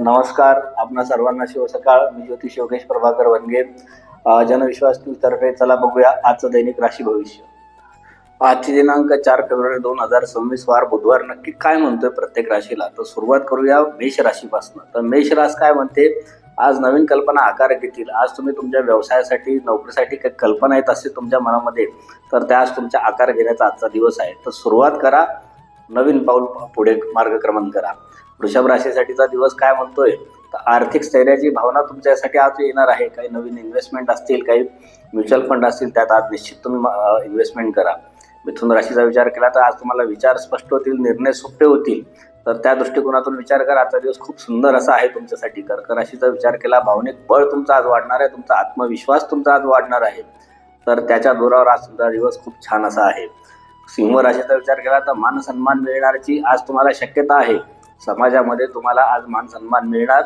नमस्कार. आपणा सर्वांना शुभ सकाळ. मी ज्योतिष योगेश प्रभाकर वनगे, जनविश्वास तर्फे. चला बघूया आजचं दैनिक राशी भविष्य. आजची दिनांक 4 फेब्रुवारी 2026 वार बुधवार नक्की काय म्हणतोय प्रत्येक राशीला. तर सुरुवात करूया मेष राशीपासून. तर मेष रास काय म्हणते, आज नवीन कल्पना आकार घेतील. आज तुम्ही तुमच्या व्यवसायासाठी नोकरीसाठी काही कल्पना येत असते तुमच्या मनामध्ये, तर त्या आज तुमच्या आकार घेण्याचा आजचा दिवस आहे. तर सुरुवात करा, नवीन पाऊल पुढे मार्गक्रमण करा. वृषभ राशीसाठीचा दिवस काय म्हणतोय, तर आर्थिक स्थैर्याची भावना तुमच्यासाठी आज येणार आहे. काही नवीन इन्व्हेस्टमेंट असतील, काही म्युच्युअल फंड असतील, त्यात आज निश्चित तुम्ही इन्व्हेस्टमेंट करा. मिथुन राशीचा विचार केला तर आज तुम्हाला विचार स्पष्ट होतील, निर्णय सोपे होतील. तर त्या दृष्टिकोनातून विचार करा. आजचा दिवस खूप सुंदर असा आहे तुमच्यासाठी. कर्क राशीचा विचार केला, भावनिक बळ तुमचा आज वाढणार आहे, तुमचा आत्मविश्वास तुमचा आज वाढणार आहे. तर त्याच्या जोरावर आज तुमचा दिवस खूप छान असा आहे. सिंह राशीचा विचार केला तर मान सन्मान मिळण्याची आज तुम्हाला शक्यता आहे. समाजामध्ये तुम्हाला आज मान सन्मान मिळणार,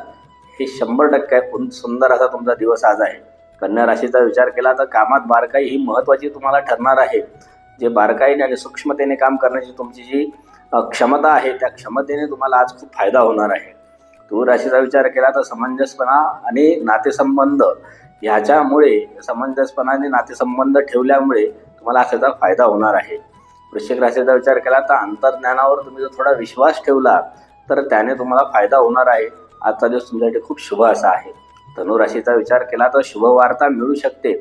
हे 100% सुंदर असा तुमचा दिवस आज आहे. कन्या राशीचा विचार केला तर कामात बारकाई ही महत्त्वाची तुम्हाला ठरणार आहे. जे बारकाईने आणि सूक्ष्मतेने काम करण्याची तुमची जी क्षमता आहे, त्या क्षमतेने तुम्हाला आज खूप फायदा होणार आहे. तुळ राशीचा विचार केला तर समंजसपणा आणि नातेसंबंध ह्याच्यामुळे, समंजसपणा आणि नातेसंबंध ठेवल्यामुळे तुम्हाला त्याचा फायदा होणार आहे. वृश्चिक राशीचा विचार केला तर अंतर्ज्ञानावर तुम्ही जर थोडा विश्वास ठेवला तर त्याने तुम्हाला फायदा होणार आहे. आजचा दिवस तुमच्यासाठी खूप शुभ असा आहे. धनु राशीचा विचार केला तर शुभ वार्ता मिळू शकते.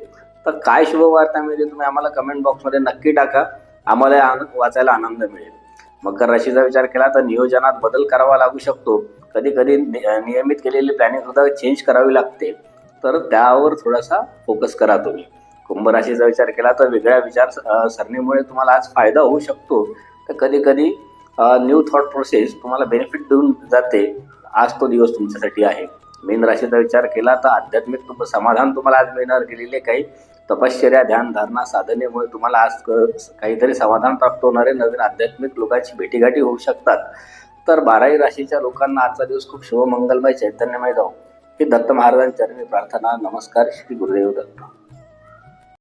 तर काय शुभ वार्ता मिळते तुम्ही आम्हाला कमेंट बॉक्समध्ये नक्की टाका, आम्हाला वाचायला आनंद मिळेल. मकर राशीचा विचार केला तर नियोजनात बदल करावा लागू शकतो. कधी कधी नियमित केलेली प्लॅनिंग सुद्धा चेंज करावी लागते, तर त्यावर थोडासा फोकस करा तुम्ही. कुंभ राशीचा विचार केला तर वेगळ्या विचार सरणीमुळे तुम्हाला आज फायदा होऊ शकतो. तर कधी कधी न्यू थॉट प्रोसेस तुम्हाला बेनिफिट देऊन जाते. आज तो दिवस तुमच्यासाठी आहे. मीन राशीचा विचार केला तर आध्यात्मिक समाधान तुम्हाला आज मिळणार. गेलेले काही तपश्चर्या, ध्यान, धारणा, साधनेमुळे तुम्हाला आज काहीतरी समाधान प्राप्त होणार आहे. नवीन आध्यात्मिक लोकांची भेटीगाठी होऊ शकतात. तर 12ही राशीच्या लोकांना आजचा दिवस खूप शुभ, मंगलमय, चैतन्यमय जाऊ ही दत्त महाराजांच्या चरणी प्रार्थना. नमस्कार. श्री गुरुदेव दत्त.